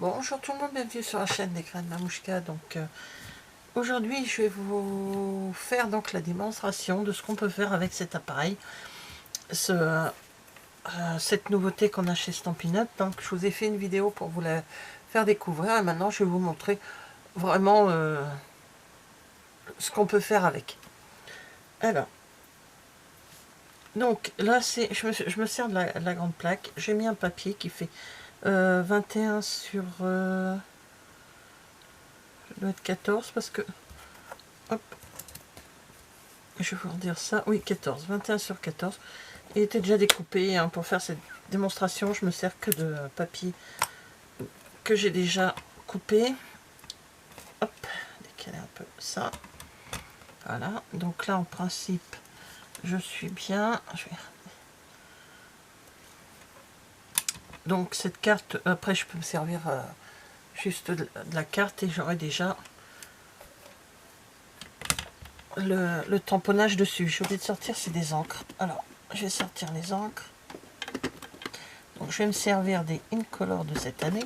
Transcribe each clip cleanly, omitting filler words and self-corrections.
Bonjour tout le monde, bienvenue sur la chaîne des Graines Mamouchka. Donc aujourd'hui je vais vous faire donc la démonstration de ce qu'on peut faire avec cet appareil, cette nouveauté qu'on a chez Stampin' Up. Donc je vous ai fait une vidéo pour vous la faire découvrir et maintenant je vais vous montrer vraiment ce qu'on peut faire avec. Alors, donc là je me sers de la grande plaque. J'ai mis un papier qui fait 21 sur... ça doit être 14 parce que... Hop, je vais vous redire ça. Oui, 14. 21 sur 14. Il était déjà découpé. Hein, pour faire cette démonstration, je me sers que de papier que j'ai déjà coupé. Hop, décaler un peu ça. Voilà. Donc là, en principe, je suis bien. Donc cette carte, après, je peux me servir juste de la carte et j'aurai déjà le tamponnage dessus. J'ai oublié de sortir, c'est des encres. Alors, je vais sortir les encres. Donc, je vais me servir des Incolor de cette année.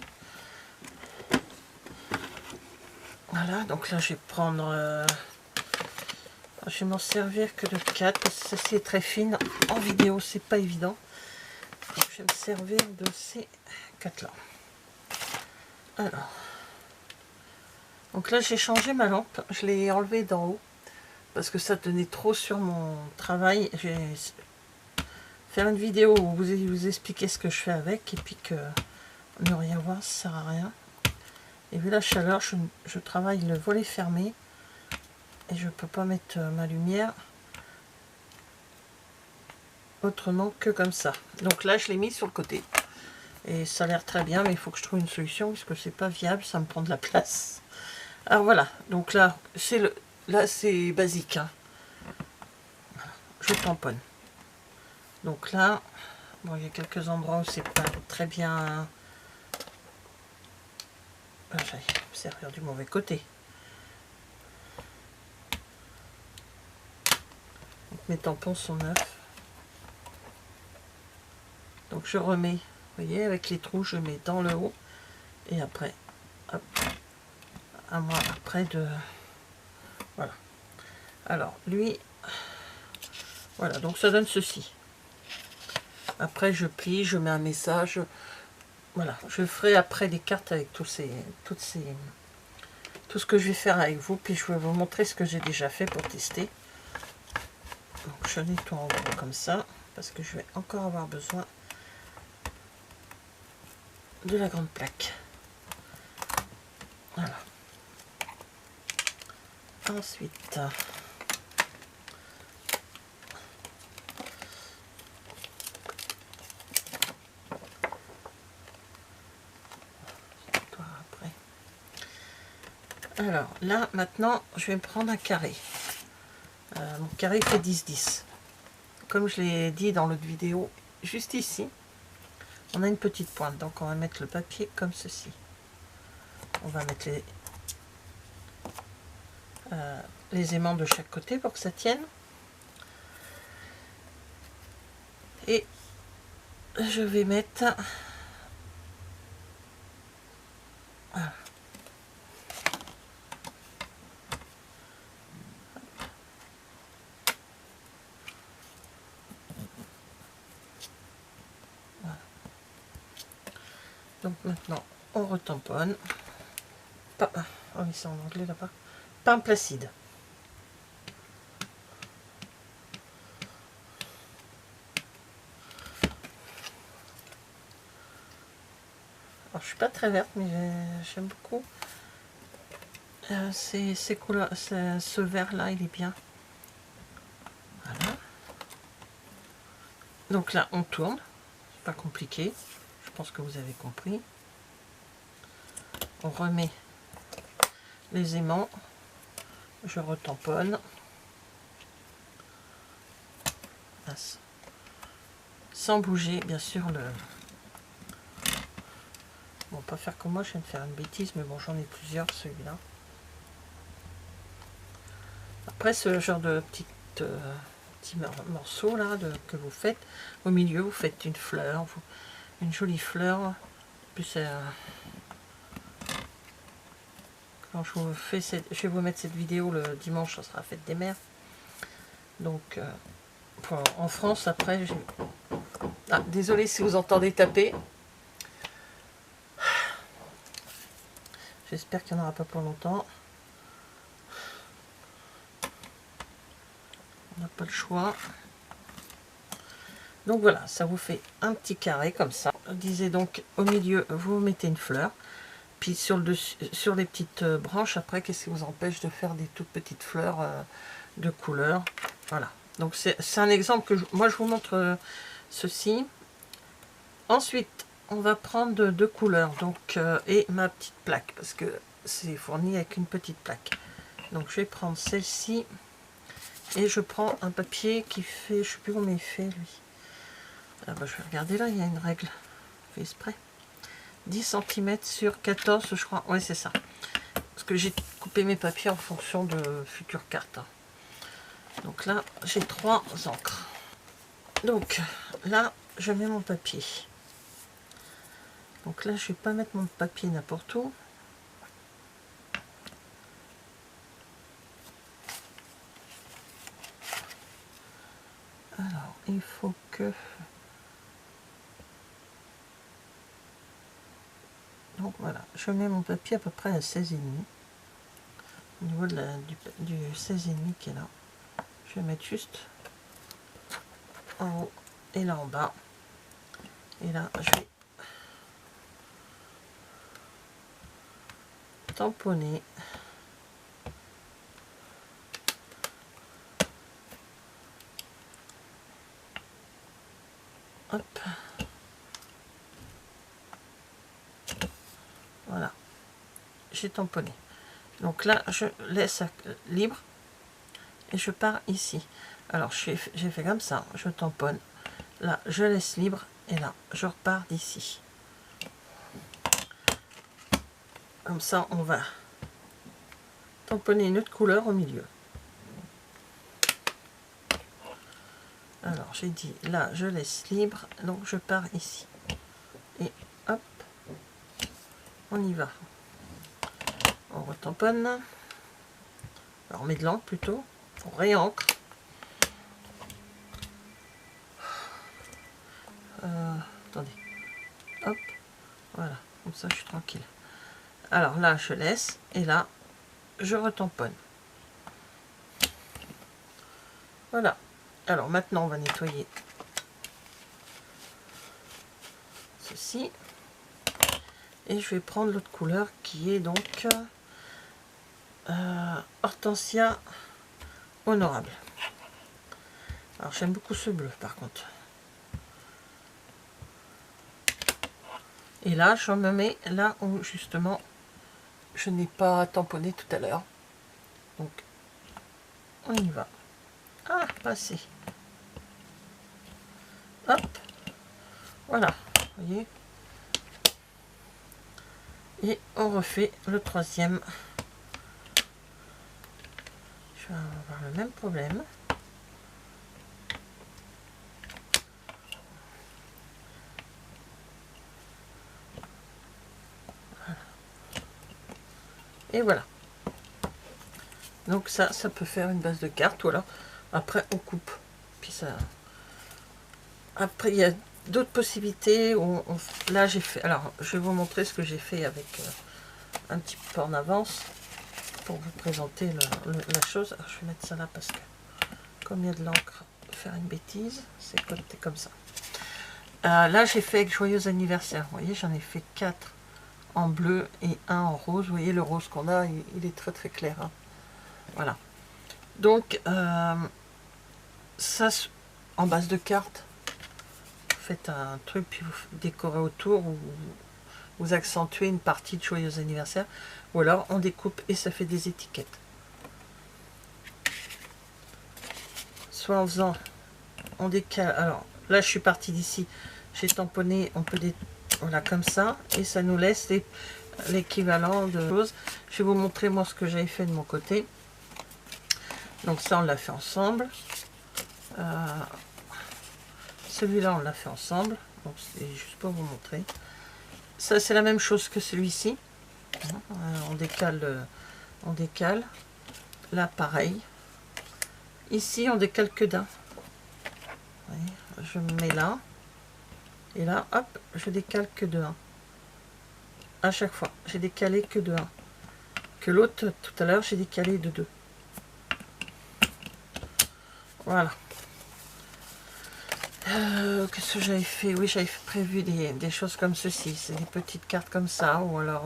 Voilà, donc là, je vais prendre... je vais m'en servir que de 4, parce que celle-ci est très fine. En vidéo, c'est pas évident. Donc, je vais me servir de ces 4-là. Alors. Donc là, j'ai changé ma lampe. Je l'ai enlevée d'en haut, parce que ça tenait trop sur mon travail. Je vais faire une vidéo où vous expliquer ce que je fais avec, et puis que ne rien voir, ça sert à rien. Et vu la chaleur, je travaille le volet fermé. Et je ne peux pas mettre ma lumière autrement que comme ça. Donc là, je l'ai mis sur le côté. Et ça a l'air très bien, mais il faut que je trouve une solution, parce que c'est pas viable, ça me prend de la place. Alors voilà, donc là, c'est basique. Hein. Voilà, je tamponne. Donc là, bon, il y a quelques endroits où c'est pas très bien... J'allais me servir du mauvais côté. Donc mes tampons sont neufs. Donc je remets, vous voyez, avec les trous, je mets dans le haut. Et après, hop, un mois après de... Voilà. Alors, lui, voilà, donc ça donne ceci. Après, je plie, je mets un message. Voilà, je ferai après des cartes avec tout ce que je vais faire avec vous. Puis je vais vous montrer ce que j'ai déjà fait pour tester. Donc, je nettoie en gros comme ça, parce que je vais encore avoir besoin de la grande plaque. Voilà. Ensuite, alors là, maintenant, je vais me prendre un carré. Mon carré fait 10-10. Comme je l'ai dit dans l'autre vidéo, juste ici, on a une petite pointe. Donc on va mettre le papier comme ceci. On va mettre les aimants de chaque côté pour que ça tienne. Et je vais mettre... Voilà. Voilà. Donc maintenant, on retamponne. Oh oui, c'est en anglais là-bas. Pain placide. Alors, je suis pas très verte, mais j'aime beaucoup. Ce vert-là, il est bien. Voilà. Donc là, on tourne. C'est pas compliqué. Je pense que vous avez compris. On remet les aimants. Je retamponne. Sans bouger, bien sûr, Bon, pas faire comme moi, je viens de faire une bêtise, mais bon, j'en ai plusieurs, celui-là. Après, ce genre de petits morceaux là que vous faites, au milieu, vous faites une fleur, une jolie fleur. En plus, Alors, je vais vous mettre cette vidéo le dimanche, ça sera la fête des mères. Donc, en France, après, ah, désolé si vous entendez taper. J'espère qu'il n'y en aura pas pour longtemps. On n'a pas le choix. Donc voilà, ça vous fait un petit carré comme ça. Je disais donc, au milieu, vous mettez une fleur. Puis sur le dessus, sur les petites branches, après, qu'est-ce qui vous empêche de faire des toutes petites fleurs de couleur? Voilà. Donc c'est un exemple que moi je vous montre ceci. Ensuite, on va prendre deux couleurs, donc et ma petite plaque, parce que c'est fourni avec une petite plaque. Donc je vais prendre celle-ci et je prends un papier qui fait, je sais plus combien il fait lui. Ah bah, je vais regarder là, il y a une règle, je fais exprès. 10 cm sur 14, je crois. Oui, c'est ça. Parce que j'ai coupé mes papiers en fonction de futures cartes. Donc là, j'ai 3 encres. Donc là, je mets mon papier. Donc là, je vais pas mettre mon papier n'importe où. Alors, il faut que... Donc voilà, je mets mon papier à peu près à 16,5. Au niveau de du 16,5 qui est là. Je vais mettre juste en haut et là en bas. Et là, je vais tamponner. Hop. Voilà. J'ai tamponné. Donc là, je laisse libre et je pars ici. Alors, j'ai fait comme ça. Je tamponne. Là, je laisse libre et là, je repars d'ici. Comme ça, on va tamponner une autre couleur au milieu. Alors, j'ai dit, là, je laisse libre, donc je pars ici. Et hop, on y va. On retamponne. Alors, on met de l'encre plutôt. On réancre. Attendez. Hop, voilà, comme ça, je suis tranquille. Alors là, je laisse, et là, je retamponne. Voilà. Alors maintenant, on va nettoyer ceci. Et je vais prendre l'autre couleur qui est donc Hortensia Honorable. Alors j'aime beaucoup ce bleu par contre. Et là, je me mets là où justement je n'ai pas tamponné tout à l'heure. Donc on y va. Ah, pas assez. Hop. Voilà. Vous voyez. Et on refait le troisième. Je vais avoir le même problème. Voilà. Et voilà. Donc ça peut faire une base de carte, ou alors après on coupe. Puis ça. Après il y a d'autres possibilités où là j'ai fait. Alors je vais vous montrer ce que j'ai fait avec un petit peu en avance pour vous présenter la chose. Alors, je vais mettre ça là parce que comme il y a de l'encre, faire une bêtise, c'est côté comme ça. Là j'ai fait avec Joyeux anniversaire. Vous voyez, j'en ai fait 4 en bleu et 1 en rose. Vous voyez le rose qu'on a, il est très très clair. Hein. Voilà. Donc ça en base de cartes. Faites un truc puis vous décorez autour ou vous accentuez une partie de Joyeux anniversaire, ou alors on découpe et ça fait des étiquettes. Soit en faisant, on décale. Alors là je suis partie d'ici, j'ai tamponné, on peut voilà comme ça et ça nous laisse l'équivalent de choses. Je vais vous montrer moi ce que j'avais fait de mon côté. Donc ça on l'a fait ensemble. Celui-là on l'a fait ensemble, donc c'est juste pour vous montrer. Ça c'est la même chose que celui-ci. On décale on décale. Là, pareil. Ici, on décale que d'un. Je me mets là. Et là, hop, je décale que de 1. À chaque fois, j'ai décalé que de 1. Que l'autre, tout à l'heure, j'ai décalé de 2. Voilà. Qu'est-ce que j'avais fait? Oui, j'avais prévu des choses comme ceci. C'est des petites cartes comme ça. Ou alors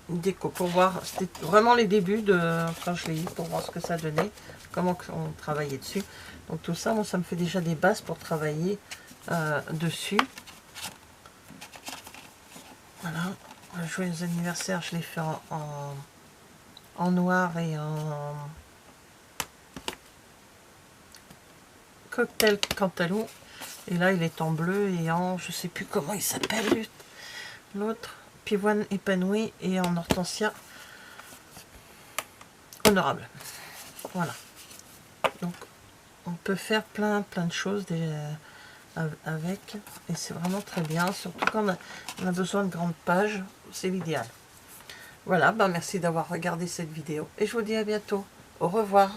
une déco pour voir. C'était vraiment les débuts de quand je l'ai eu pour voir ce que ça donnait. Comment on travaillait dessus. Donc tout ça, moi, ça me fait déjà des bases pour travailler dessus. Voilà. Le joyeux anniversaire, je l'ai fait en noir et en cocktail cantalou. Et là, il est en bleu et en, je sais plus comment il s'appelle l'autre, pivoine épanouie et en hortensia honorable. Voilà. Donc, on peut faire plein de choses avec, et c'est vraiment très bien, surtout quand on a besoin de grandes pages, c'est l'idéal. Voilà, merci d'avoir regardé cette vidéo et je vous dis à bientôt. Au revoir.